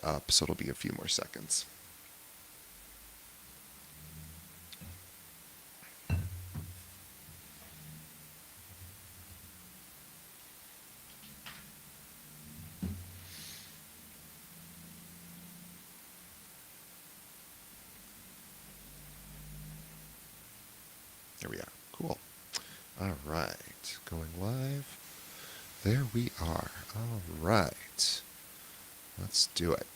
up, so it'll be a few more seconds. There we are. Cool. All right. Going live. There we are. All right. Let's do it.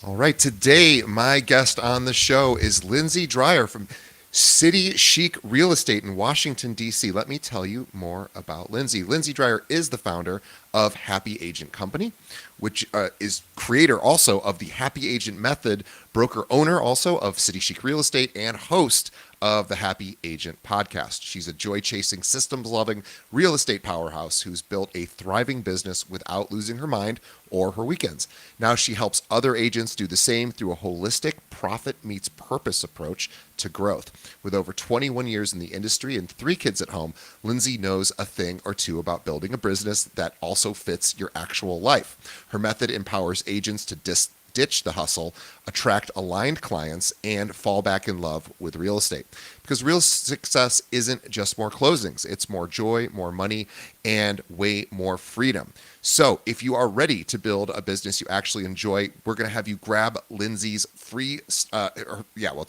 All right. Today, my guest on the show is Lindsay Dreyer from City Chic Real Estate in Washington, D.C. Let me tell you more about Lindsay. Lindsay Dreyer is the founder of Happy Agent Company, which is creator also of the Happy Agent Method, broker owner also of City Chic Real Estate, and host of the Happy Agent podcast. She's a joy-chasing, systems-loving real estate powerhouse who's built a thriving business without losing her mind or her weekends. Now she helps other agents do the same through a holistic profit meets purpose approach to growth. With over 21 years in the industry and 3 kids at home, Lindsay knows a thing or two about building a business that also fits your actual life. Her method empowers agents to ditch the hustle, attract aligned clients, and fall back in love with real estate. Because real success isn't just more closings, it's more joy, more money, and way more freedom. So if you are ready to build a business you actually enjoy, we're going to have you grab Lindsay's free, it's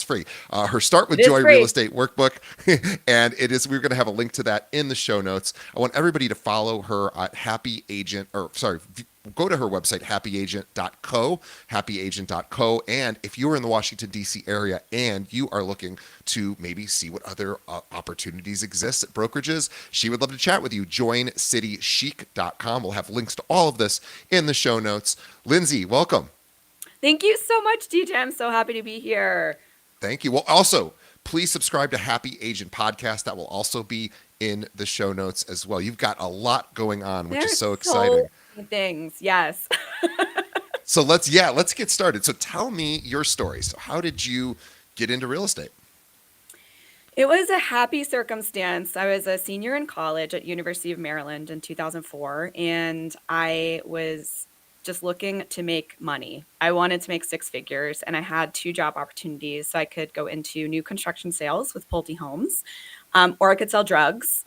free, her Start with Joy Real Estate workbook. And we're going to have a link to that in the show notes. I want everybody to follow her at go to her website, happyagent.co. And if you're in the Washington, D.C. area and you are looking to maybe see what other opportunities exist at brokerages, she would love to chat with you. Join citychic.com. We'll have links to all of this in the show notes. Lindsay, welcome. Thank you so much, DJ. I'm so happy to be here. Thank you. Well, also, please subscribe to Happy Agent Podcast. That will also be in the show notes as well. You've got a lot going on, which is so exciting. Things, yes. So let's get started. So tell me your story. So how did you get into real estate? It was a happy circumstance. I was a senior in college at University of Maryland in 2004, and I was just looking to make money. I wanted to make 6 figures, and I had 2 job opportunities. So I could go into new construction sales with Pulte Homes, or I could sell drugs,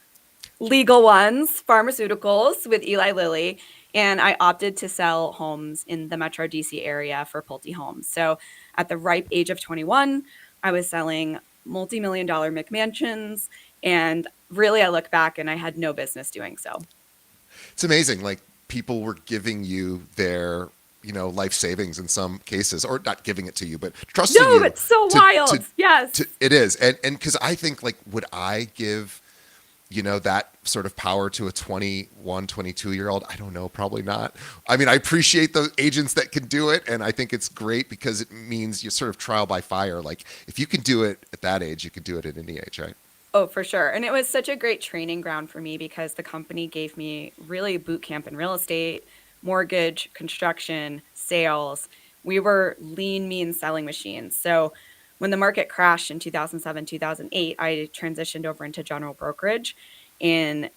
legal ones, pharmaceuticals with Eli Lilly. And I opted to sell homes in the Metro DC area for Pulte Homes. So at the ripe age of 21, I was selling multi-million-dollar McMansions. And really, I look back and I had no business doing so. It's amazing. Like, people were giving you their, life savings in some cases, or not giving it to you, but trusting you. No, it's so wild. Yes. It is. And because I think, like, would I give that sort of power to a 21, 22-year-old? I don't know, probably not. I mean, I appreciate the agents that can do it, and I think it's great because it means you sort of trial by fire. Like, if you can do it at that age, you can do it at any age, right? Oh, for sure. And it was such a great training ground for me because the company gave me really boot camp in real estate, mortgage, construction, sales. We were lean, mean selling machines. So when the market crashed in 2007, 2008, I transitioned over into general brokerage. In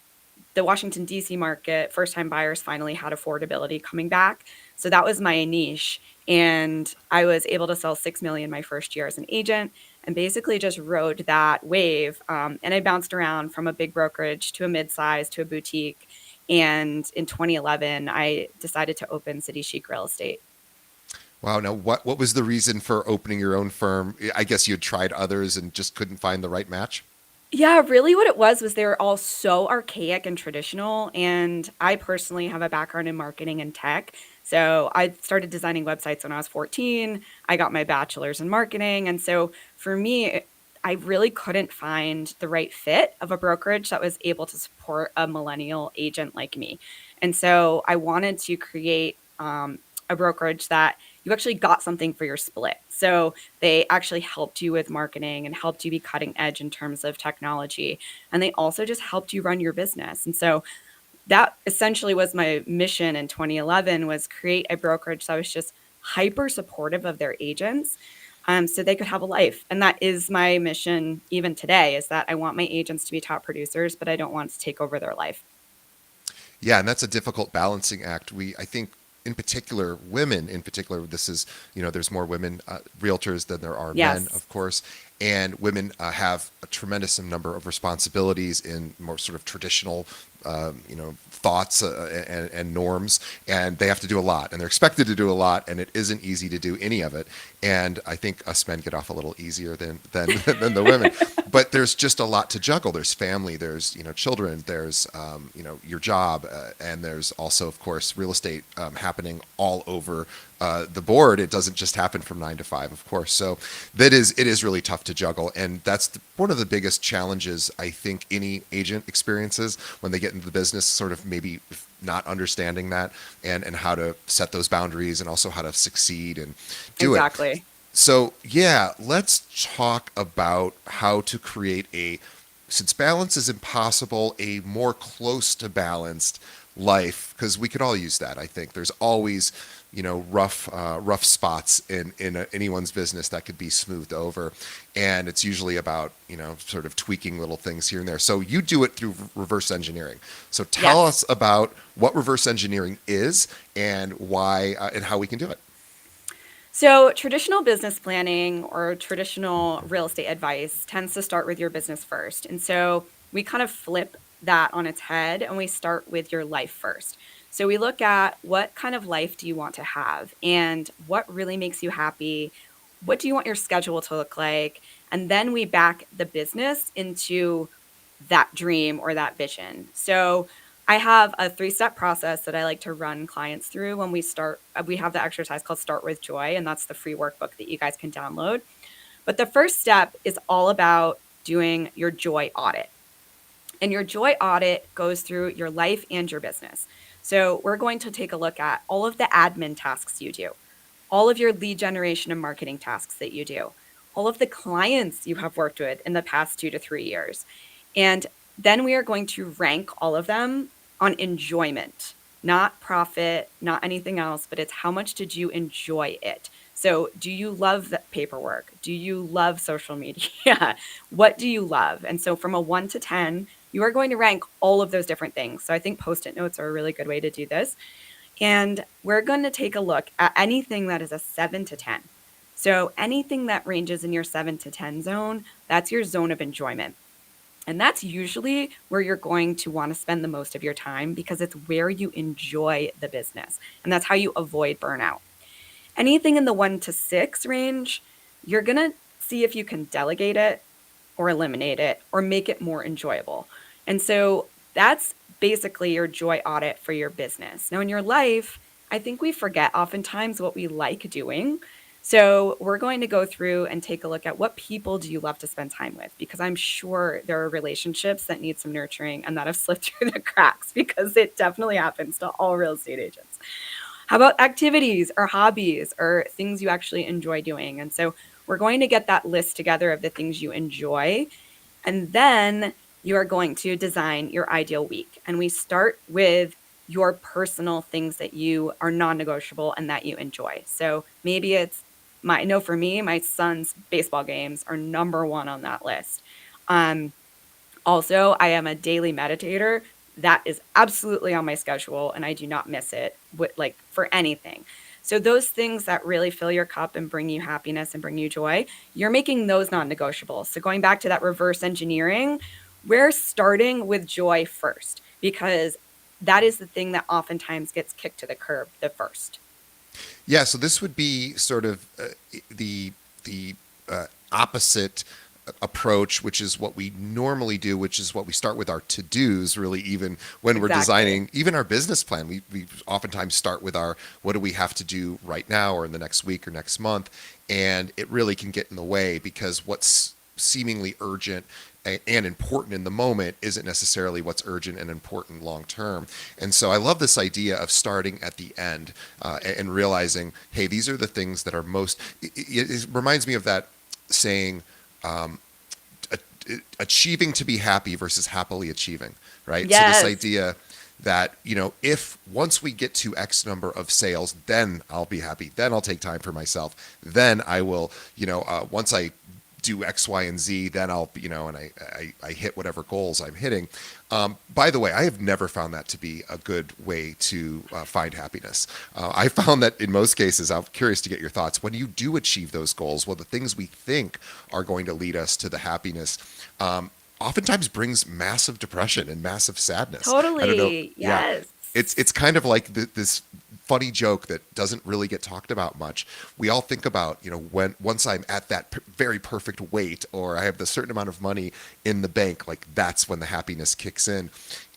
the Washington, D.C. market, first-time buyers finally had affordability coming back. So that was my niche. And I was able to sell $6 million my first year as an agent and basically just rode that wave. And I bounced around from a big brokerage to a mid-size to a boutique. And in 2011, I decided to open City Chic Real Estate. Wow. Now, what was the reason for opening your own firm? I guess you had tried others and just couldn't find the right match. Yeah, really what it was they were all so archaic and traditional. And I personally have a background in marketing and tech. So I started designing websites when I was 14. I got my bachelor's in marketing. And so for me, I really couldn't find the right fit of a brokerage that was able to support a millennial agent like me. And so I wanted to create a brokerage that you actually got something for your split. So they actually helped you with marketing and helped you be cutting edge in terms of technology. And they also just helped you run your business. And so that essentially was my mission in 2011, was create a brokerage that was just hyper supportive of their agents. so they could have a life. And that is my mission even today, is that I want my agents to be top producers, but I don't want to take over their life. Yeah, and that's a difficult balancing act. I think, in particular, women in particular, this is, there's more women realtors than there are men, Yes, of course, and women have a tremendous number of responsibilities in more sort of traditional, thoughts and norms, and they have to do a lot, and they're expected to do a lot, and it isn't easy to do any of it. And I think us men get off a little easier than than the women. But there's just a lot to juggle. There's family, there's children, there's your job, and there's also, of course, real estate happening all over the board. It doesn't just happen from 9 to 5, of course. So it is really tough to juggle, and that's one of the biggest challenges I think any agent experiences when they get into the business. Sort of maybe not understanding that, and how to set those boundaries, and also how to succeed and do it. exactly. So, yeah, let's talk about how to create since balance is impossible, a more close to balanced life, because we could all use that. I think there's always, rough spots in anyone's business that could be smoothed over, and it's usually about, sort of tweaking little things here and there. So you do it through reverse engineering. So tell Yes. us about what reverse engineering is, and why, and how we can do it. So, traditional business planning or traditional real estate advice tends to start with your business first. And so, we kind of flip that on its head and we start with your life first. So, we look at what kind of life do you want to have and what really makes you happy? What do you want your schedule to look like? And then we back the business into that dream or that vision. So I have a 3-step process that I like to run clients through when we start. We have the exercise called Start with Joy, and that's the free workbook that you guys can download. But the first step is all about doing your joy audit. And your joy audit goes through your life and your business. So we're going to take a look at all of the admin tasks you do, all of your lead generation and marketing tasks that you do, all of the clients you have worked with in the past 2 to 3 years. And then we are going to rank all of them on enjoyment, not profit, not anything else, but it's how much did you enjoy it? So, do you love the paperwork? Do you love social media? What do you love? And so, from a 1 to 10, you are going to rank all of those different things. So, I think post it notes are a really good way to do this. And we're going to take a look at anything that is a 7 to 10. So anything that ranges in your 7 to 10 zone, that's your zone of enjoyment. And that's usually where you're going to want to spend the most of your time because it's where you enjoy the business. And that's how you avoid burnout. Anything in the 1 to 6 range, you're going to see if you can delegate it or eliminate it or make it more enjoyable. And so that's basically your joy audit for your business. Now, in your life, I think we forget oftentimes what we like doing. So we're going to go through and take a look at what people do you love to spend time with, because I'm sure there are relationships that need some nurturing and that have slipped through the cracks because it definitely happens to all real estate agents. How about activities or hobbies or things you actually enjoy doing? And so we're going to get that list together of the things you enjoy. And then you are going to design your ideal week. And we start with your personal things that you are non negotiable and that you enjoy. So maybe I know for me, my son's baseball games are number one on that list. Um, Also, I am a daily meditator. That is absolutely on my schedule and I do not miss it like for anything. So those things that really fill your cup and bring you happiness and bring you joy, you're making those non-negotiable. So going back to that reverse engineering, we're starting with joy first because that is the thing that oftentimes gets kicked to the curb the first. Yeah, so this would be sort of the opposite approach, which is what we normally do, which is what we start with our to dos. Really, even when we're Exactly. designing even our business plan, we oftentimes start with our what do we have to do right now or in the next week or next month, and it really can get in the way because what's seemingly urgent and important in the moment isn't necessarily what's urgent and important long term. And so I love this idea of starting at the end and realizing, hey, these are the things that are most. It reminds me of that saying, um, achieving to be happy versus happily achieving, right? So this Yes. idea that, if once we get to X number of sales, then I'll be happy. Then I'll take time for myself. Then I will, once I do X, Y, and Z, then I'll, and I hit whatever goals I'm hitting. By the way, I have never found that to be a good way to find happiness. I found that in most cases, I'm curious to get your thoughts. When you do achieve those goals, well, the things we think are going to lead us to the happiness, oftentimes brings massive depression and massive sadness. I don't know. Totally. Yeah. Yes. It's kind of like this funny joke that doesn't really get talked about much. We all think about, when once I'm at that very perfect weight, or I have the certain amount of money in the bank, like that's when the happiness kicks in.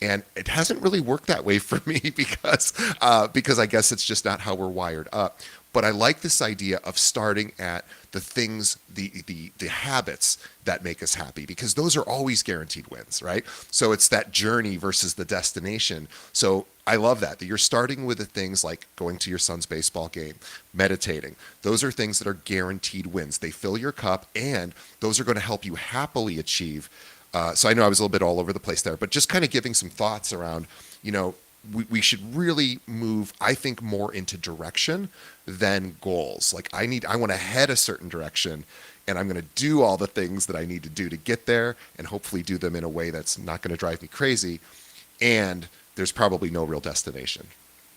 And it hasn't really worked that way for me because I guess it's just not how we're wired up. But I like this idea of starting at the things, the habits that make us happy, because those are always guaranteed wins, right? So it's that journey versus the destination. So I love that you're starting with the things like going to your son's baseball game, meditating. Those are things that are guaranteed wins. They fill your cup, and those are going to help you happily achieve. So I know I was a little bit all over the place there, but just kind of giving some thoughts around, we should really move, I think, more into direction than goals. Like I want to head a certain direction, and I'm going to do all the things that I need to do to get there, and hopefully do them in a way that's not going to drive me crazy. And there's probably no real destination.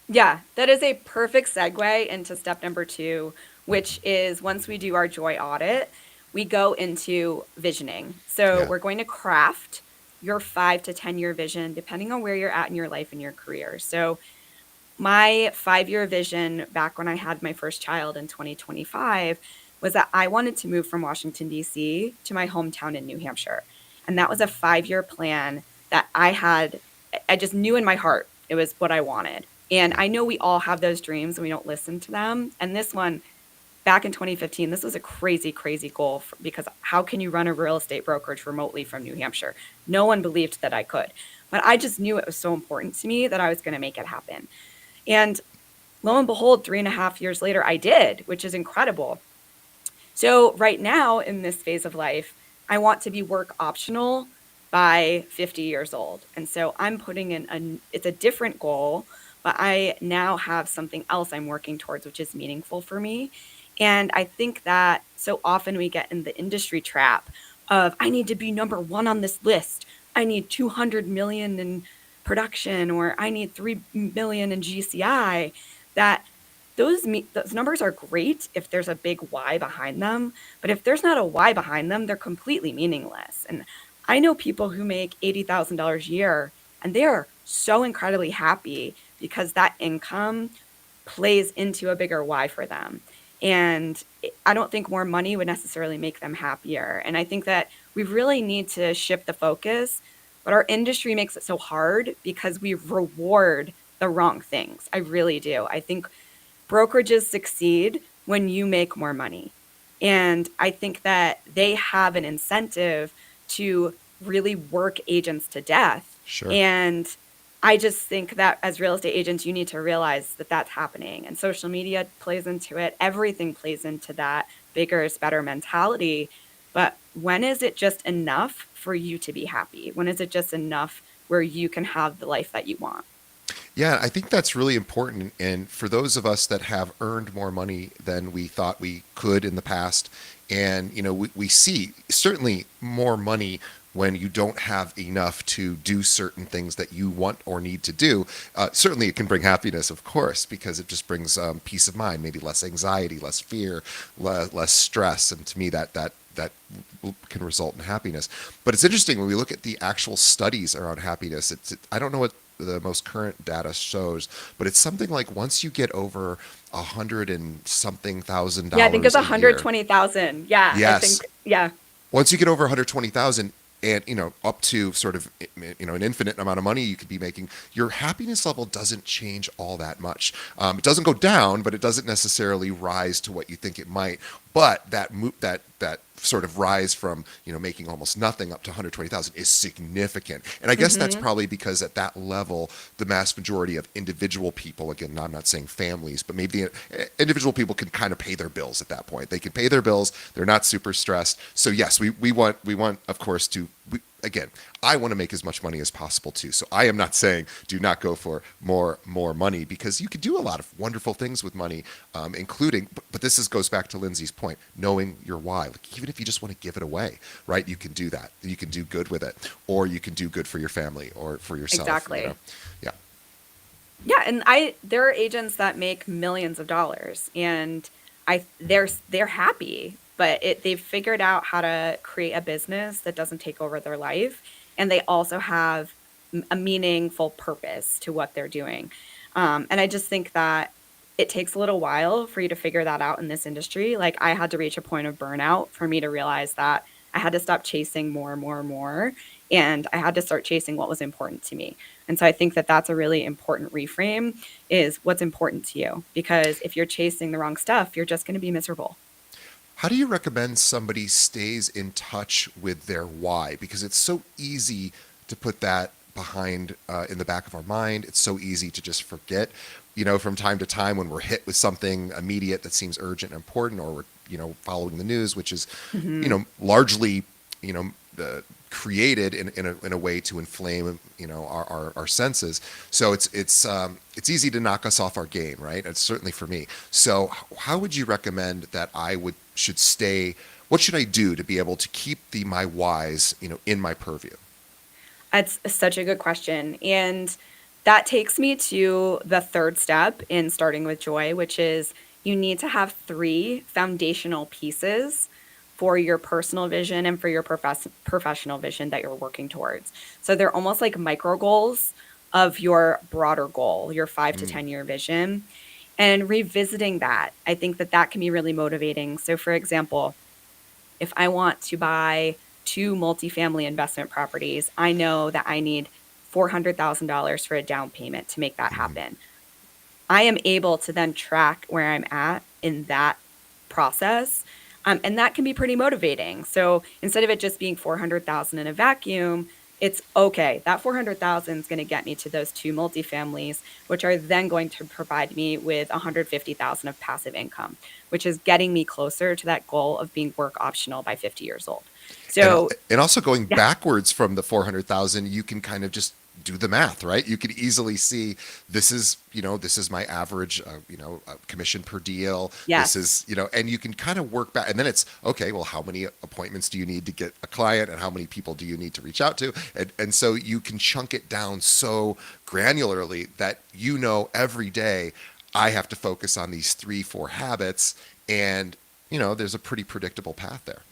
Yeah, that is a perfect segue into step number 2, which is once we do our joy audit, we go into visioning. So Yeah. we're going to craft your 5 to 10 year vision, depending on where you're at in your life and your career. So my 5 year vision back when I had my first child in 2025 was that I wanted to move from Washington, D.C. to my hometown in New Hampshire. And that was a 5 year plan that I just knew in my heart it was what I wanted. And I know we all have those dreams and we don't listen to them. And this one, back in 2015, this was a crazy, crazy goal because how can you run a real estate brokerage remotely from New Hampshire? No one believed that I could. But I just knew it was so important to me that I was going to make it happen. And lo and behold, 3.5 years later, I did, which is incredible. So right now in this phase of life, I want to be work optional by 50 years old. And so I'm putting in it's a different goal, but I now have something else I'm working towards, which is meaningful for me. And I think that so often we get in the industry trap of, I need to be number one on this list. I need 200 million in production, or I need 3 million in GCI. That those numbers are great if there's a big why behind them, but if there's not a why behind them, they're completely meaningless. And I know people who make $80,000 a year, and they are so incredibly happy because that income plays into a bigger why for them. And I don't think more money would necessarily make them happier. And I think that we really need to shift the focus, but our industry makes it so hard because we reward the wrong things. I really do. I think brokerages succeed when you make more money. And I think that they have an incentive to really work agents to death. Sure. And I just think that as real estate agents, you need to realize that that's happening. And social media plays into it. Everything plays into that bigger is better mentality. But when is it just enough for you to be happy? When is it just enough where you can have the life that you want? Yeah, I think that's really important. And for those of us that have earned more money than we thought we could in the past, and we see certainly more money when you don't have enough to do certain things that you want or need to do. Certainly it can bring happiness, of course, because it just brings peace of mind, maybe less anxiety, less fear, less stress. And to me, that can result in happiness. But it's interesting when we look at the actual studies around happiness. I don't know what the most current data shows, but it's something like once you get over $100,000 Yeah, I think it's a year. 120,000. Yeah, I Yes. think, yeah. Once you get over 120,000 and up to sort of an infinite amount of money you could be making, your happiness level doesn't change all that much. It doesn't go down, but it doesn't necessarily rise to what you think it might. But that sort of rise from making almost nothing up to 120,000 is significant. And I guess that's probably because at that level, the mass majority of individual people, again, I'm not saying families, but maybe individual people can kind of pay their bills at that point. They can pay their bills. They're not super stressed. So yes, we want of course again, I want to make as much money as possible too. So I am not saying do not go for more money, because you could do a lot of wonderful things with money, including. But this goes back to Lindsay's point: knowing your why. Like, even if you just want to give it away, right? You can do that. You can do good with it, or you can do good for your family or for yourself. Exactly. Yeah. Yeah, and I there are agents that make millions of dollars, and they're happy, but they've figured out how to create a business that doesn't take over their life, and they also have a meaningful purpose to what they're doing. And I just think that it takes a little while for you to figure that out in this industry. Like, I had to reach a point of burnout for me to realize that I had to stop chasing more and more and more, and I had to start chasing what was important to me. And so I think that that's a really important reframe, is what's important to you. Because if you're chasing the wrong stuff, you're just going to be miserable. How do you recommend somebody stays in touch with their why? Because it's so easy to put that behind in the back of our mind. It's so easy to just forget, from time to time when we're hit with something immediate that seems urgent and important, or we're, following the news, which is, Hmm. largely, you know, created in a way to inflame, our senses. So it's easy to knock us off our game, right? It's certainly for me. So how would you recommend that should stay? What should I do to be able to keep my whys, in my purview? That's such a good question. And that takes me to the third step in starting with joy, which is you need to have three foundational pieces for your personal vision and for your professional vision that you're working towards. So they're almost like micro goals of your broader goal, your 5 to 10 year vision. And revisiting that, I think that that can be really motivating. So, for example, if I want to buy two multifamily investment properties, I know that I need $400,000 for a down payment to make that Mm-hmm. happen. I am able to then track where I'm at in that process. And that can be pretty motivating. So instead of it just being 400,000 in a vacuum, it's okay. That 400,000 is going to get me to those two multifamilies, which are then going to provide me with 150,000 of passive income, which is getting me closer to that goal of being work optional by 50 years old. And So and also going yeah, backwards from the 400,000, you can kind of just do the math, right? You could easily see this is my average, commission per deal. This yes, is, and you can kind of work back, and then it's okay. Well, how many appointments do you need to get a client, and how many people do you need to reach out to, and so you can chunk it down so granularly that every day I have to focus on these 3, 4 habits, and there's a pretty predictable path there.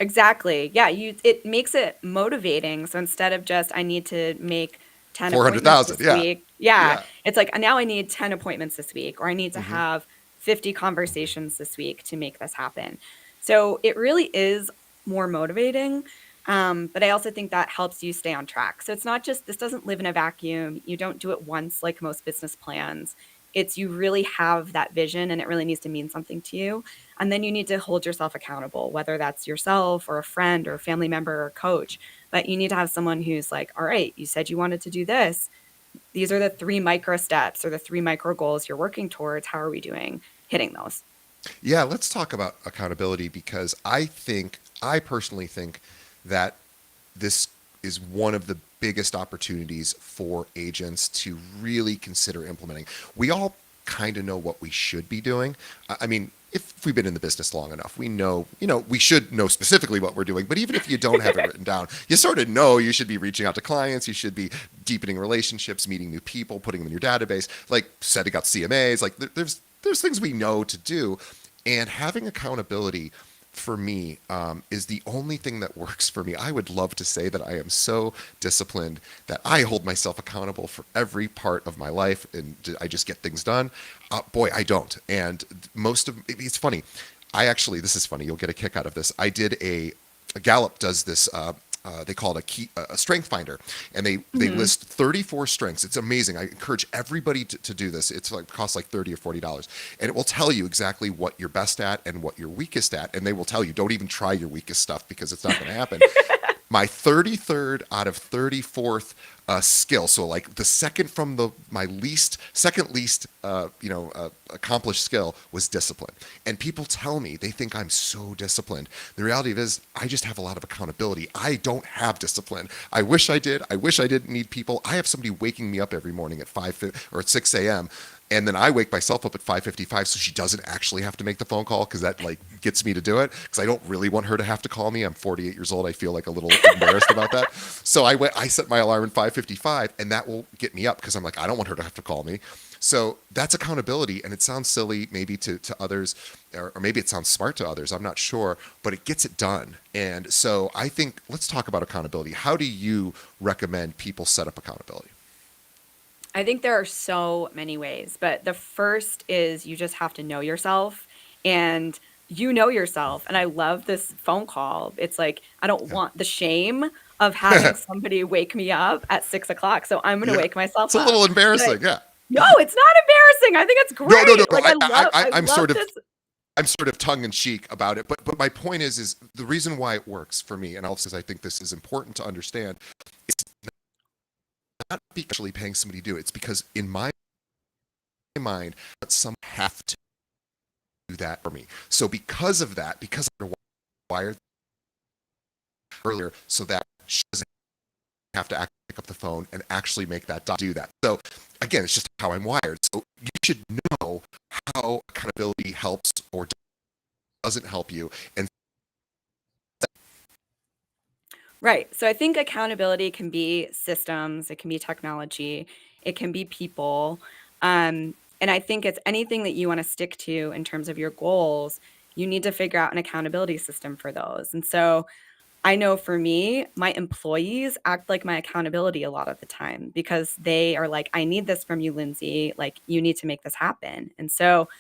exactly. Yeah, it makes it motivating. So instead of just I need to make 10 appointments 400,000, this yeah, week, yeah, yeah. it's like now I need 10 appointments this week, or I need to Hmm. have 50 conversations this week to make this happen. So it really is more motivating. But I also think that helps you stay on track. So it's not just, this doesn't live in a vacuum. You don't do it once like most business plans. It's you really have that vision, and it really needs to mean something to you. And then you need to hold yourself accountable, whether that's yourself or a friend or a family member or a coach. But you need to have someone who's like, all right, you said you wanted to do this. These are the three micro steps or the three micro goals you're working towards. How are we doing hitting those? Yeah, let's talk about accountability, because I personally think that this is one of the biggest opportunities for agents to really consider implementing. We all kind of know what we should be doing. I mean, if we've been in the business long enough, we know, we should know specifically what we're doing. But even if you don't have it written down, you sort of know you should be reaching out to clients, you should be deepening relationships, meeting new people, putting them in your database, like setting up CMAs. Like there's things we know to do, and having accountability for me is the only thing that works for me. I would love to say that I am so disciplined that I hold myself accountable for every part of my life and I just get things done. Boy, I don't. And it's funny. This is funny. You'll get a kick out of this. I did a Gallup does this. They call it a strength finder, and they Hmm. list 34 strengths. It's amazing. I encourage everybody to do this. It's like costs like $30 or $40, and it will tell you exactly what you're best at and what you're weakest at. And they will tell you, don't even try your weakest stuff, because it's not going to happen. my 33rd out of 34th skill. So like the second from my second least, accomplished skill was discipline. And people tell me they think I'm so disciplined. The reality is I just have a lot of accountability. I don't have discipline. I wish I did. I wish I didn't need people. I have somebody waking me up every morning at 5 or at 6 a.m. And then I wake myself up at 5:55, so she doesn't actually have to make the phone call because that like gets me to do it. Because I don't really want her to have to call me. I'm 48 years old. I feel like a little embarrassed about that. So I set my alarm at 5:55, and that will get me up because I'm like I don't want her to have to call me. So that's accountability, and it sounds silly maybe to others, or maybe it sounds smart to others. I'm not sure, but it gets it done. And so I think let's talk about accountability. How do you recommend people set up accountability? I think there are so many ways, but the first is you just have to know yourself and you know yourself. And I love this phone call. It's like, I don't Yeah. want the shame of having somebody wake me up at 6 o'clock. So I'm going to Yeah. wake myself It's a up. little But embarrassing. Yeah. no, it's not embarrassing. I think it's No, no, no, great. no. Like I I'm love sort of this. tongue in cheek about it, but my point is the reason why it works for me, and also I think this is important to understand, it's not because actually paying somebody to do it. It's because in my mind, some have to do that for me. So because of that, because I'm wired earlier, so that she doesn't have to pick up the phone and actually make that do that. So again, it's just how I'm wired. So you should know how accountability helps or doesn't help you, and Right. So I think accountability can be systems, it can be technology, it can be people. And I think it's anything that you want to stick to in terms of your goals, you need to figure out an accountability system for those. And so I know for me, my employees act like my accountability a lot of the time because they are like, I need this from you, Lindsay. Like, you need to make this happen. And so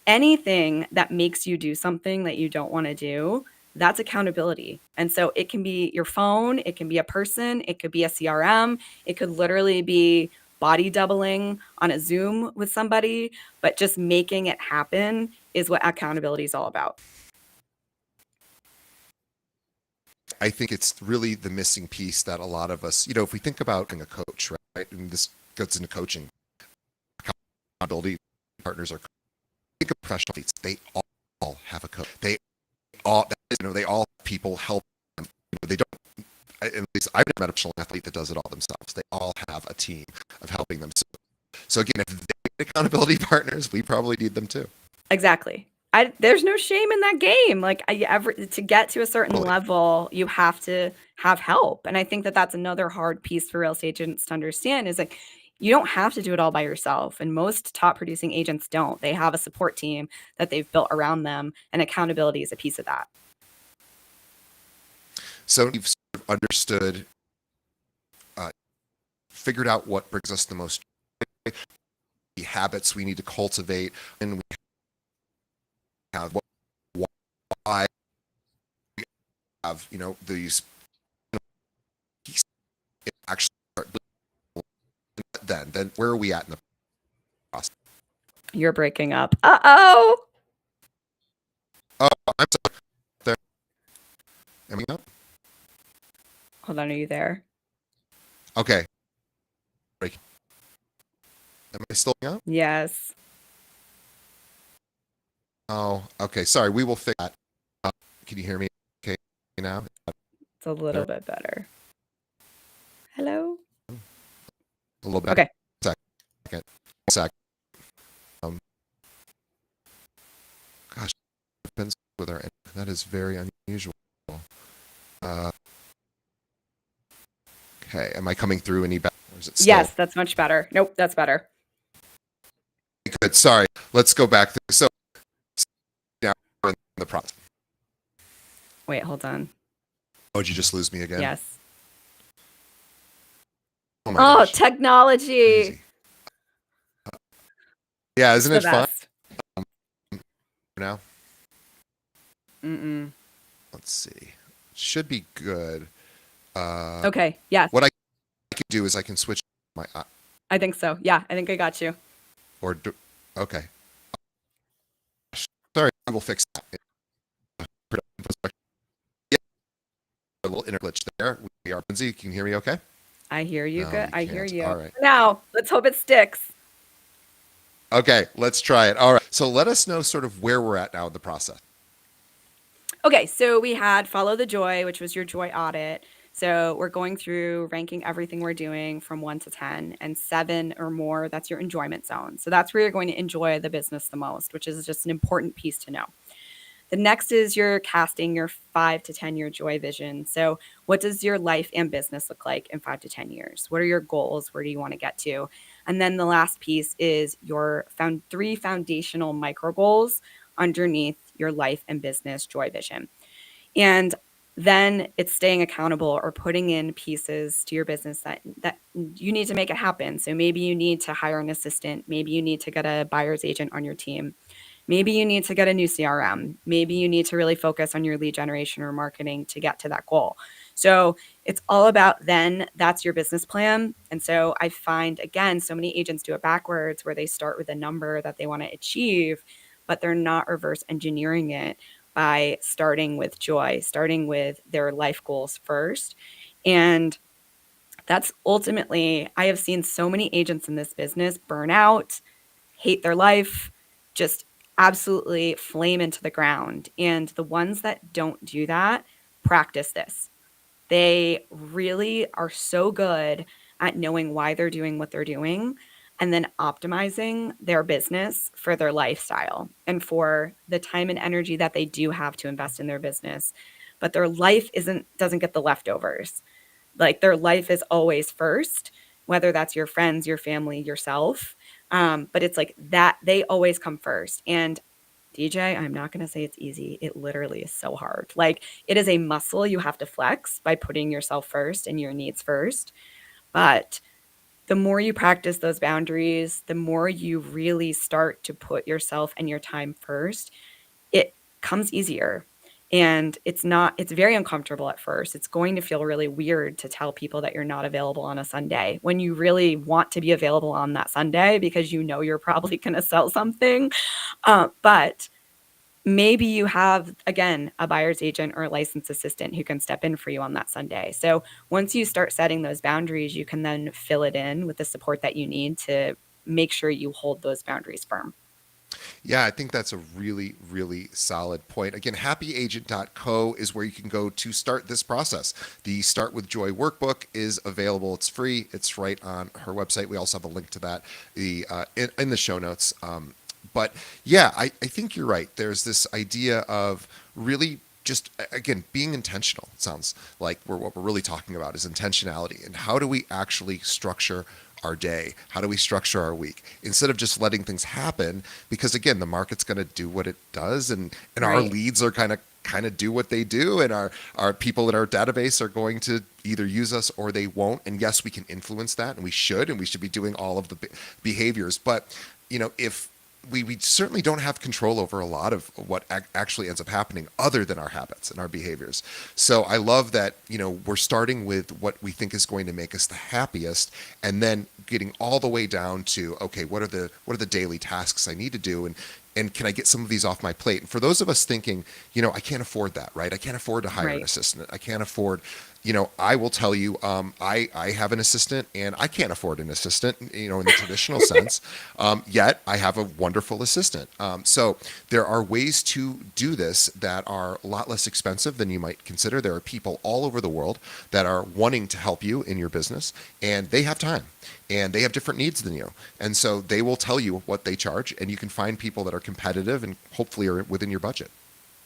anything that makes you do something that you don't want to do, that's accountability. And so it can be your phone, it can be a person, it could be a CRM, it could literally be body doubling on a Zoom with somebody, but just making it happen is what accountability is all about. I think it's really the missing piece that a lot of us, if we think about being a coach, right? And this goes into coaching, accountability partners are think of professional athletes. They all have a coach. They all have people help them. They don't. At least I've never met a professional athlete that does it all themselves. They all have a team of helping them. So again, if they need accountability partners, we probably need them too. Exactly. There's no shame in that game. Like to get to a certain Totally. level, you have to have help. And I think that that's another hard piece for real estate agents to understand is like you don't have to do it all by yourself. And most top producing agents don't. They have a support team that they've built around them, and accountability is a piece of that. So you've sort of understood, figured out what brings us the most joy, the habits we need to cultivate, and we have why we have these actually start then where are we at in the process? You're breaking up. Uh-oh. Oh, I'm sorry. There. Am I up? Hold on, are you there? Okay. Break. Am I still up? Yes. Oh, okay. Sorry. We will fix that. Can you hear me okay now? It's a little bit better. Hello? A little better. Okay. Second. Second. Gosh, depends with our. That is very unusual. Uh, okay. Am I coming through any better? Or is it still? Yes, that's much better. Nope, that's better. Good. Sorry. Let's go back. So now we're in the process. Wait, hold on. Oh, did you just lose me again? Yes. Oh my Oh, gosh. technology. Crazy. Yeah, It's isn't the it fun best. now? Mm-mm. Let's see. Should be good. Okay. Yes, What I can do is I can switch my I think so. Yeah, I think I got you. or do, okay. Sorry, we'll fix that. Yeah, a little internet glitch there. We are Lindsay. Can you hear me okay? I hear you No, good. you I hear can't. All you. right. Now, let's hope it sticks. Okay, let's try it. All right. So let us know sort of where we're at now in the process. Okay, so we had Follow the Joy, which was your joy audit. So we're going through ranking everything we're doing from 1 to 10, and 7 or more, that's your enjoyment zone. So that's where you're going to enjoy the business the most, which is just an important piece to know. The next is your casting your 5 to 10 year joy vision. So, what does your life and business look like in 5 to 10 years? What are your goals? Where do you want to get to? And then the last piece is your 3 foundational micro goals underneath your life and business joy vision. And then it's staying accountable or putting in pieces to your business that you need to make it happen. So maybe you need to hire an assistant, maybe you need to get a buyer's agent on your team. Maybe you need to get a new CRM. Maybe you need to really focus on your lead generation or marketing to get to that goal. So it's all about then that's your business plan. And so I find, again, so many agents do it backwards where they start with a number that they want to achieve, but they're not reverse engineering it by starting with joy, starting with their life goals first. And that's ultimately, I have seen so many agents in this business burn out, hate their life, just absolutely flame into the ground. And the ones that don't do that practice this. They really are so good at knowing why they're doing what they're doing and then optimizing their business for their lifestyle and for the time and energy that they do have to invest in their business. But their life doesn't get the leftovers. Like their life is always first, whether that's your friends, your family, yourself. But it's like that they always come first. And DJ, I'm not going to say it's easy. It literally is so hard. Like it is a muscle you have to flex by putting yourself first and your needs first. But the more you practice those boundaries, the more you really start to put yourself and your time first, it comes easier. And it's very uncomfortable at first. It's going to feel really weird to tell people that you're not available on a Sunday when you really want to be available on that Sunday because you know you're probably going to sell something. But maybe you have, again, a buyer's agent or a licensed assistant who can step in for you on that Sunday. So once you start setting those boundaries, you can then fill it in with the support that you need to make sure you hold those boundaries firm. Yeah, I think that's a really, really solid point. Again, happyagent.co is where you can go to start this process. The Start with Joy workbook is available. It's free. It's right on her website. We also have a link to that in the show notes. But yeah, I think you're right. There's this idea of really just again being intentional. It sounds like what we're really talking about is intentionality and how do we actually structure our day? How do we structure our week instead of just letting things happen? Because again, the market's going to do what it does, and our Right. leads are kind of do what they do, and our people in our database are going to either use us or they won't. And yes, we can influence that, and we should be doing all of the behaviors. But if we certainly don't have control over a lot of what actually ends up happening other than our habits and our behaviors. So I love that, we're starting with what we think is going to make us the happiest and then getting all the way down to, okay, what are the daily tasks I need to do, and can I get some of these off my plate? And for those of us thinking, I can't afford that, right? I can't afford to hire an Right. assistant. I can't afford, I will tell you, I have an assistant and I can't afford an assistant, in the traditional sense. Yet I have a wonderful assistant. So there are ways to do this that are a lot less expensive than you might consider. There are people all over the world that are wanting to help you in your business, and they have time and they have different needs than you. And so they will tell you what they charge, and you can find people that are competitive and hopefully are within your budget.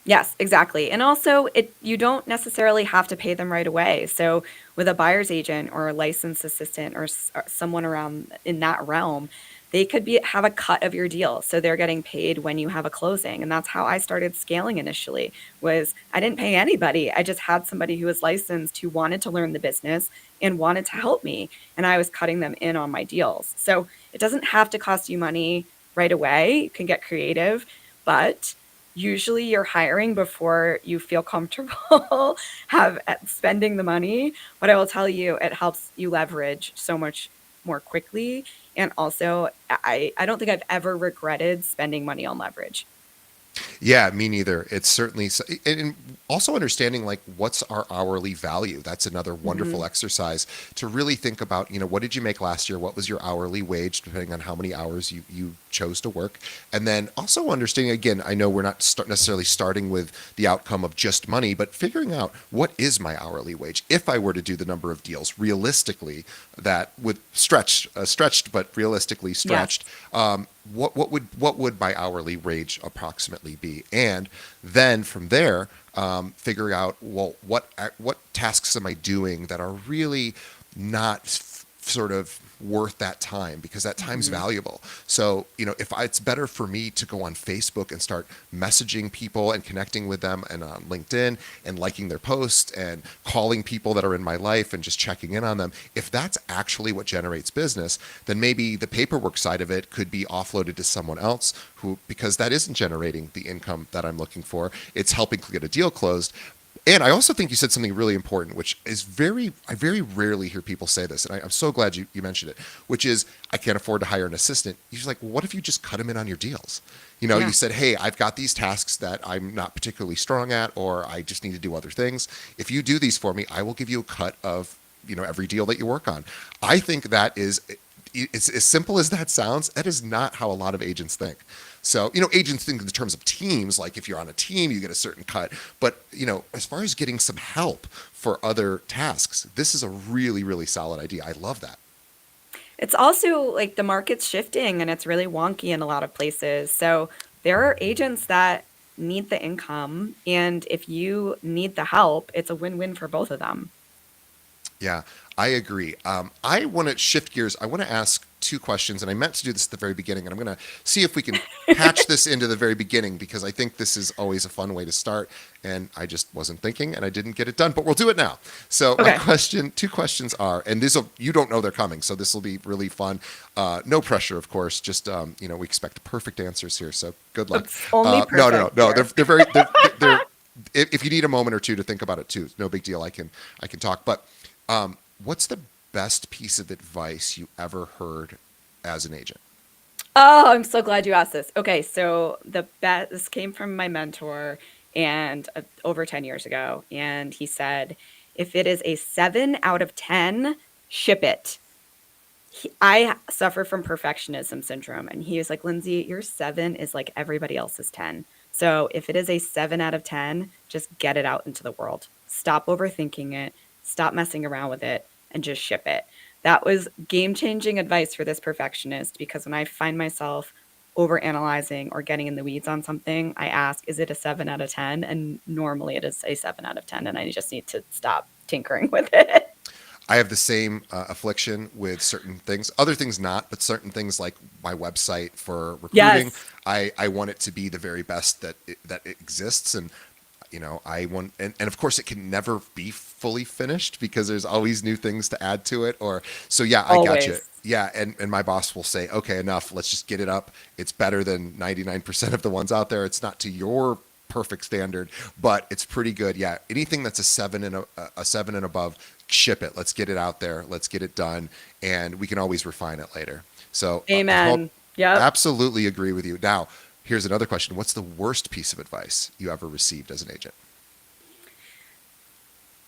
Yes, exactly. And also, you don't necessarily have to pay them right away. So, with a buyer's agent or a licensed assistant or someone around in that realm, they could have a cut of your deal. So they're getting paid when you have a closing. And that's how I started scaling initially. Was I didn't pay anybody. I just had somebody who was licensed who wanted to learn the business and wanted to help me, and I was cutting them in on my deals. So, it doesn't have to cost you money right away. You can get creative, but usually you're hiring before you feel comfortable have at spending the money. But I will tell you, it helps you leverage so much more quickly. And also, I don't think I've ever regretted spending money on leverage. Yeah, me neither. It's certainly, and also understanding like what's our hourly value. That's another Hmm. wonderful exercise to really think about, what did you make last year? What was your hourly wage, depending on how many hours you chose to work? And then also understanding, again, I know we're not necessarily starting with the outcome of just money, but figuring out what is my hourly wage? If I were to do the number of deals realistically, that would stretched, but realistically Yes. stretched, what would my hourly wage approximately be? And then from there, figuring out, well, what tasks am I doing that are really not sort of worth that time, because that time's Hmm. valuable. So, if it's better for me to go on Facebook and start messaging people and connecting with them, and on LinkedIn and liking their posts and calling people that are in my life and just checking in on them, if that's actually what generates business, then maybe the paperwork side of it could be offloaded to someone else who, because that isn't generating the income that I'm looking for. It's helping get a deal closed. And I also think you said something really important, which is I very rarely hear people say this. And I'm so glad you mentioned it, which is, I can't afford to hire an assistant. You're like, well, what if you just cut them in on your deals? You Yeah. said, hey, I've got these tasks that I'm not particularly strong at, or I just need to do other things. If you do these for me, I will give you a cut of, every deal that you work on. I think that is, it's as simple as that sounds. That is not how a lot of agents think. So, agents think in terms of teams, like if you're on a team, you get a certain cut. But, as far as getting some help for other tasks, this is a really, really solid idea. I love that. It's also like the market's shifting and it's really wonky in a lot of places. So there are agents that need the income. And if you need the help, it's a win-win for both of them. Yeah, I agree. I want to shift gears. I want to ask two questions, and I meant to do this at the very beginning, and I'm going to see if we can patch this into the very beginning, because I think this is always a fun way to start, and I just wasn't thinking, and I didn't get it done, but we'll do it now. So my Okay. two questions are, and you don't know they're coming, so this will be really fun. No pressure, of course. Just we expect perfect answers here, so good luck. It's only No, no, no, perfect no. here. They're very they're if you need a moment or two to think about it too, no big deal. I can talk, but what's the best piece of advice you ever heard as an agent? Oh, I'm so glad you asked this. Okay, so this came from my mentor and over 10 years ago, and he said, if it is a 7 out of 10, ship it. I suffer from perfectionism syndrome, and he was like, Lindsay, your 7 is like everybody else's 10. So if it is a 7 out of 10, just get it out into the world. Stop overthinking it, stop messing around with it, and just ship it. That was game changing advice for this perfectionist, because when I find myself overanalyzing or getting in the weeds on something, I ask, is it a 7 out of 10? And normally it is a 7 out of 10, and I just need to stop tinkering with it. I have the same affliction with certain things, other things not, but certain things like my website for recruiting. Yes, I want it to be the very best that it exists, and I want, and of course it can never be fully finished, because there's always new things to add to it. Or so, yeah, I got you. always. Yeah, and my boss will say, okay, enough. Let's just get it up. It's better than 99% of the ones out there. It's not to your perfect standard, but it's pretty good. Yeah, anything that's a 7 and above, ship it. Let's get it out there. Let's get it done, and we can always refine it later. So I hope, Amen. Yep. absolutely agree with you. Now, here's another question: what's the worst piece of advice you ever received as an agent?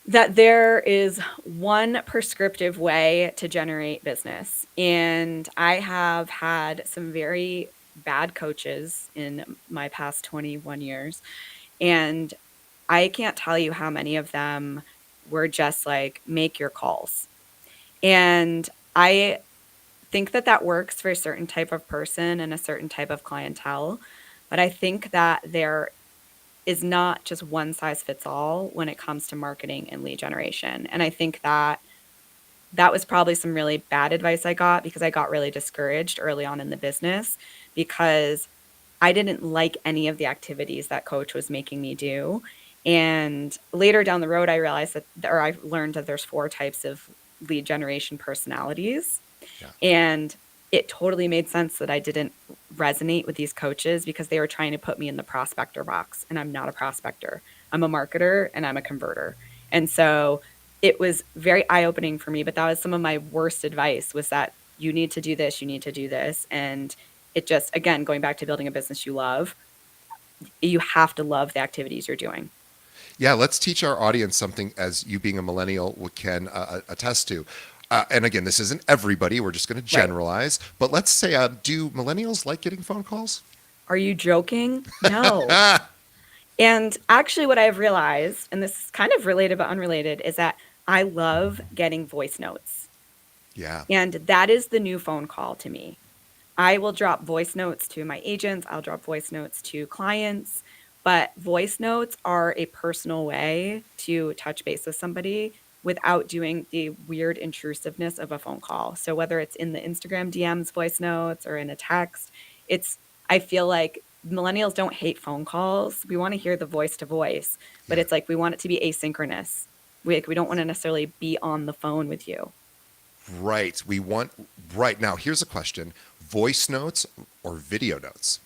That there is one prescriptive way to generate business. And I have had some very bad coaches in my past 21 years. And I can't tell you how many of them were just like, make your calls. And I think that that works for a certain type of person and a certain type of clientele. But I think that there is not just one size fits all when it comes to marketing and lead generation. And I think that that was probably some really bad advice I got, because I got really discouraged early on in the business, because I didn't like any of the activities that coach was making me do. And later down the road, I realized or I learned that there's 4 types of lead generation personalities. Yeah. And it totally made sense that I didn't resonate with these coaches, because they were trying to put me in the prospector box. And I'm not a prospector. I'm a marketer and I'm a converter. And so it was very eye opening for me. But that was some of my worst advice, was that you need to do this, you need to do this. And it just, again, going back to building a business you love, you have to love the activities you're doing. Yeah, let's teach our audience something as you being a millennial can attest to. And again, this isn't everybody. We're just going to Right. generalize. But let's say, do millennials like getting phone calls? Are you joking? No. And actually, what I've realized, and this is kind of related but unrelated, is that I love getting voice notes. Yeah. And that is the new phone call to me. I will drop voice notes to my agents, I'll drop voice notes to clients, but voice notes are a personal way to touch base with somebody without doing the weird intrusiveness of a phone call. So whether it's in the Instagram DMs voice notes or in a text, it's I feel like millennials don't hate phone calls. We want to hear the voice to voice, but Yeah. it's like we want it to be asynchronous. We don't want to necessarily be on the phone with you. Right. We want, right now, here's a question: voice notes or video notes?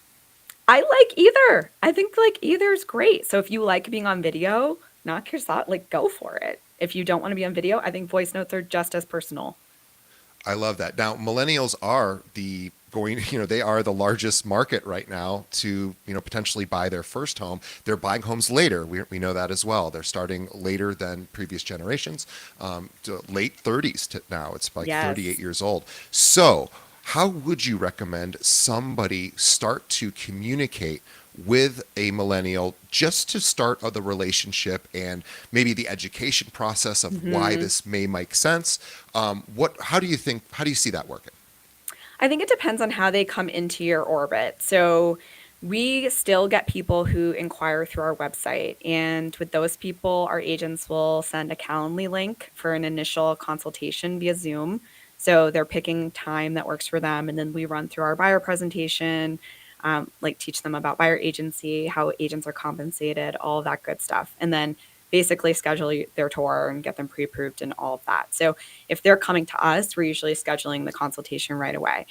I like either. I think like either is great. So if you like being on video, knock yourself like go for it. If you don't want to be on video, I think voice notes are just as personal. I love that. Now, millennials are the going, they are the largest market right now to, potentially buy their first home. They're buying homes later. We know that as well. They're starting later than previous generations, to late 30s to now. It's like 38 Yes. years old. So, how would you recommend somebody start to communicate with a millennial just to start the relationship and maybe the education process of why hmm this may make sense? How do you see that working? I think it depends on how they come into your orbit. So we still get people who inquire through our website. And with those people, our agents will send a Calendly link for an initial consultation via Zoom. So they're picking time that works for them. And then we run through our buyer presentation, like teach them about buyer agency, how agents are compensated, all of that good stuff. And then basically schedule their tour and get them pre-approved and all of that. So if they're coming to us, we're usually scheduling the consultation right away.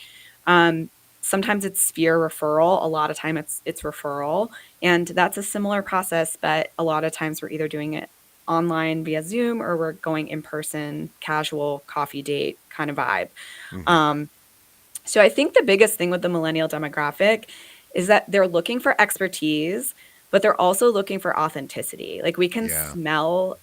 Um, Sometimes it's sphere referral. A lot of time it's referral, and that's a similar process. But a lot of times we're either doing it online via Zoom or we're going in person, casual coffee date kind of vibe. Hmm. Um, so I think the biggest thing with the millennial demographic is that they're looking for expertise, but they're also looking for authenticity. Like we can Yeah. smell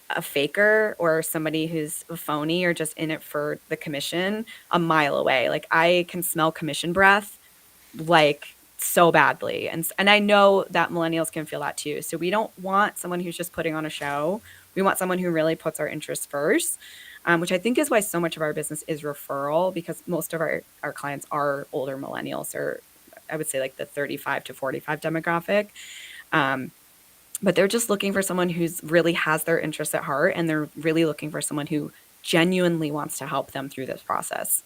a faker or somebody who's a phony or just in it for the commission a mile away. Like I can smell commission breath like so badly. And I know that millennials can feel that too. So we don't want someone who's just putting on a show. We want someone who really puts our interests first. Which I think is why so much of our business is referral because most of our clients are older millennials or I would say like the 35 to 45 demographic. Um, but they're just looking for someone who's really has their interests at heart and they're really looking for someone who genuinely wants to help them through this process.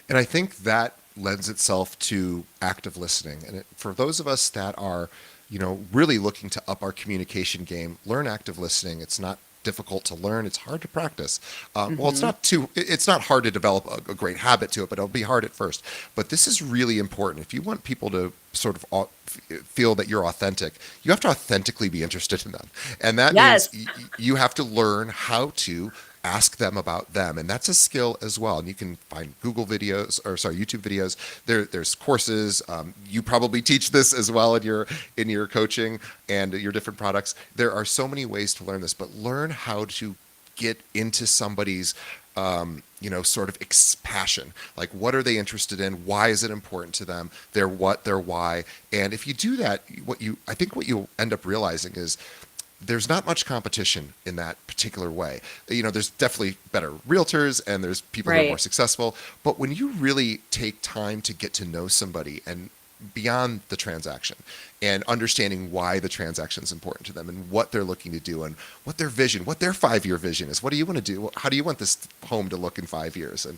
And I think that lends itself to active listening. And for those of us that are, really looking to up our communication game, learn active listening. It's not difficult to learn. It's hard to practice. Well, hmm it's not hard to develop a great habit to it, but it'll be hard at first. But this is really important. If you want people to sort of feel that you're authentic, you have to authentically be interested in them. And that means Yes. you have to learn how to ask them about them, and that's a skill as well. And you can find YouTube videos. There's courses. You probably teach this as well in your coaching and your different products. There are so many ways to learn this, but learn how to get into somebody's sort of passion. Like, what are they interested in? Why is it important to them? Their what, their why. And if you do that, I think what you'll end up realizing is there's not much competition in that particular way. There's definitely better realtors and there's people who are more Right. successful. But when you really take time to get to know somebody and beyond the transaction and understanding why the transaction is important to them and what they're looking to do and what their vision, what their 5-year vision is, what do you want to do? How do you want this home to look in 5 years? And,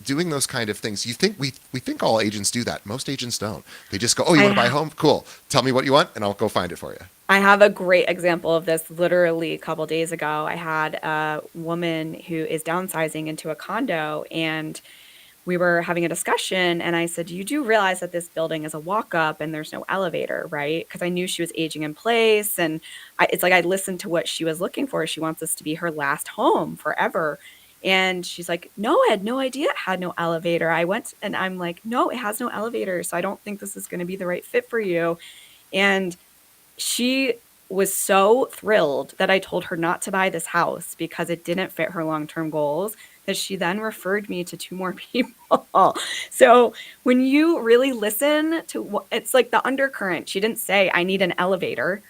doing those kind of things, we think all agents do that. Most agents don't. They just go, oh, you want to buy a I home? Cool. Tell me what you want and I'll go find it for you. I have a great example of this literally a couple days ago. I had a woman who is downsizing into a condo and we were having a discussion and I said, you do realize that this building is a walk up and there's no elevator, right? Because I knew she was aging in place and it's like I listened to what she was looking for. She wants this to be her last home forever. And she's like, no, I had no idea it had no elevator. I went and I'm like, no, it has no elevator. So I don't think this is going to be the right fit for you. And She was so thrilled that I told her not to buy this house because it didn't fit her long-term goals, that she then referred me to two more people. So when you really listen to what it's like the undercurrent, she didn't say, I need an elevator.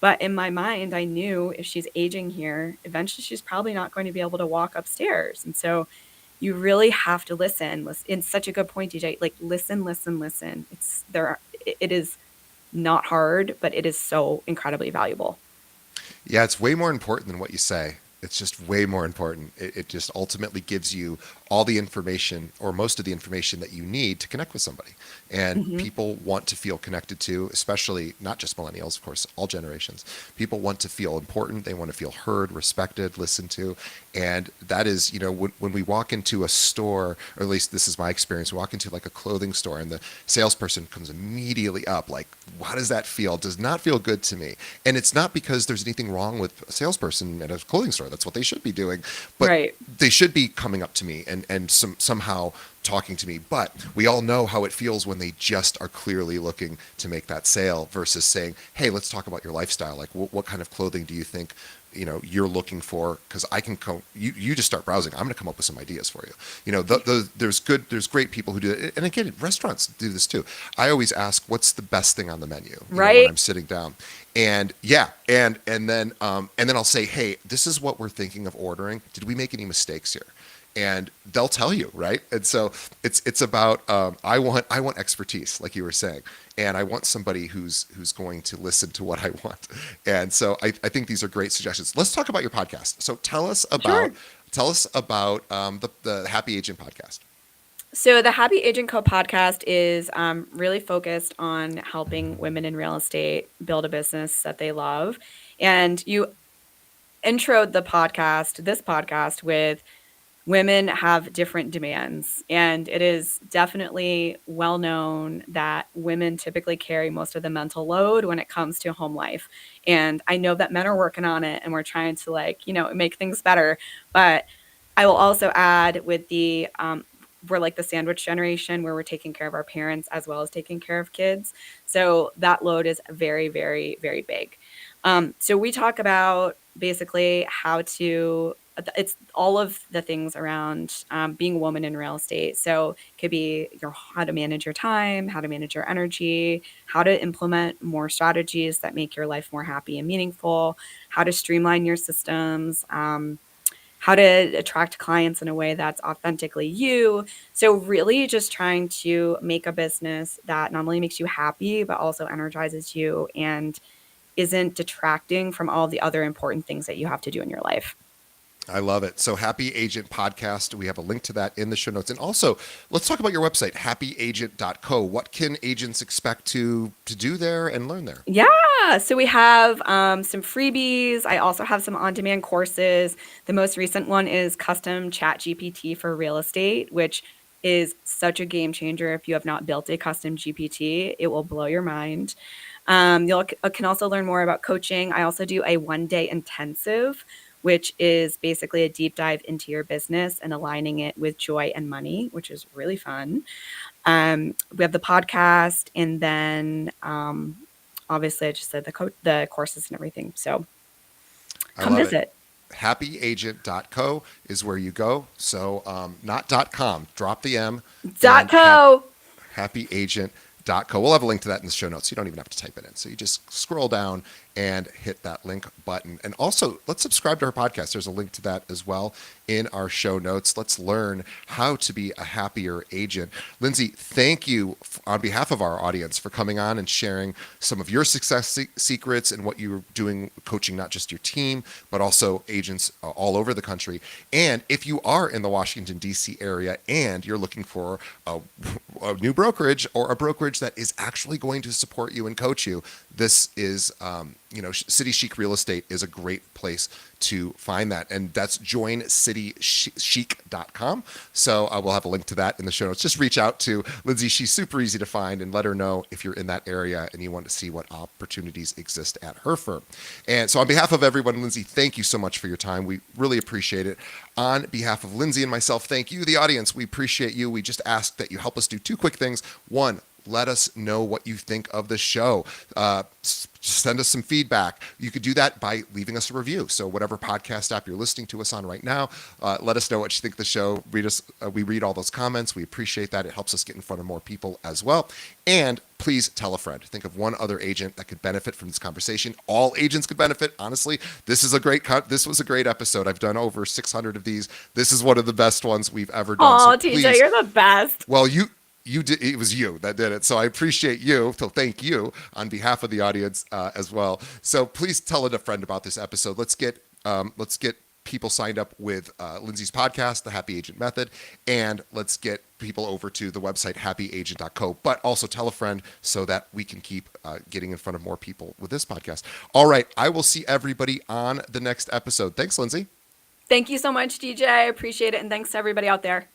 But in my mind, I knew if she's aging here, eventually she's probably not going to be able to walk upstairs. And so you really have to listen. It's such a good point, DJ. Like listen, listen, listen. It is not hard, but it is so incredibly valuable. Yeah, it's way more important than what you say. It's just way more important. It just ultimately gives you all the information or most of the information that you need to connect with somebody. And Hmm. people want to feel connected to, especially not just millennials, of course, all generations. People want to feel important. They want to feel heard, respected, listened to. And that is, when we walk into a store, or at least this is my experience, we walk into like a clothing store and the salesperson comes immediately up, like, how does that feel? Does not feel good to me. And it's not because there's anything wrong with a salesperson at a clothing store. That's what they should be doing. But Right. they should be coming up to me and somehow talking to me. But we all know how it feels when they just are clearly looking to make that sale versus saying, hey, let's talk about your lifestyle. Like what kind of clothing do you think you're looking for? Because I can come, you just start browsing, I'm going to come up with some ideas for you. There's great people who do it. And again, restaurants do this too. I always ask, what's the best thing on the menu, when Right. I'm sitting down. And yeah, and then I'll say, hey, this is what we're thinking of ordering. Did we make any mistakes here? And they'll tell you, right? And so it's about I want expertise, like you were saying, and I want somebody who's going to listen to what I want. And so I think these are great suggestions. Let's talk about your podcast. So Sure. tell us about the Happy Agent podcast. So the Happy Agent Co podcast is really focused on helping women in real estate build a business that they love. And you introed this podcast with women have different demands. And it is definitely well known that women typically carry most of the mental load when it comes to home life. And I know that men are working on it and we're trying to make things better. But I will also add with we're like the sandwich generation where we're taking care of our parents as well as taking care of kids. So that load is very, very, very big. So we talk about basically it's all of the things around being a woman in real estate. So it could be how to manage your time, how to manage your energy, how to implement more strategies that make your life more happy and meaningful, how to streamline your systems, how to attract clients in a way that's authentically you. So really just trying to make a business that not only makes you happy, but also energizes you and isn't detracting from all the other important things that you have to do in your life. I love it. So Happy Agent Podcast, we have a link to that in the show notes. And also, let's talk about your website, happyagent.co. What can agents expect to do there and learn there? Yeah, so we have some freebies. I also have some on-demand courses. The most recent one is custom chat GPT for real estate, which is such a game changer. If you have not built a custom GPT, it will blow your mind. You can also learn more about coaching. I also do a one-day intensive, which is basically a deep dive into your business and aligning it with joy and money, which is really fun. We have the podcast, and then obviously I just said the courses and everything. So I come love it. visit. Happyagent.co is where you go. So not .com, drop the M, Dot and co. happyagent.co. We'll have a link to that in the show notes. You don't even have to type it in. So you just scroll down and hit that link button. And also, let's subscribe to our podcast. There's a link to that as well in our show notes. Let's learn how to be a happier agent. Lindsay, thank you on behalf of our audience for coming on and sharing some of your success secrets and what you're doing, coaching not just your team, but also agents all over the country. And if you are in the Washington, D.C. area and you're looking for a new brokerage or a brokerage that is actually going to support you and coach you, this is City Chic Real Estate is a great place to find that. And that's joincitychic.com. So I will have a link to that in the show notes. Just reach out to Lindsay. She's super easy to find, and let her know if you're in that area and you want to see what opportunities exist at her firm. And so on behalf of everyone, Lindsay, thank you so much for your time. We really appreciate it. On behalf of Lindsay and myself, thank you, the audience. We appreciate you. We just ask that you help us do two quick things. One, let us know what you think of the show. Send us some feedback. You could do that by leaving us a review. So whatever podcast app you're listening to us on right now, let us know what you think of the show. We read all those comments. We appreciate that. It helps us get in front of more people as well. And please tell a friend. Think of one other agent that could benefit from this conversation. All agents could benefit. Honestly, this was a great episode. I've done over 600 of these. This is one of the best ones we've ever done. Oh, So TJ, please, you're the best. well, you did. It was you that did it. So I appreciate you. So thank you on behalf of the audience as well. So please tell a friend about this episode. Let's get people signed up with Lindsay's podcast, The Happy Agent Method, and let's get people over to the website happyagent.co. But also tell a friend so that we can keep getting in front of more people with this podcast. All right, I will see everybody on the next episode. Thanks, Lindsay. Thank you so much, DJ. I appreciate it. And thanks to everybody out there.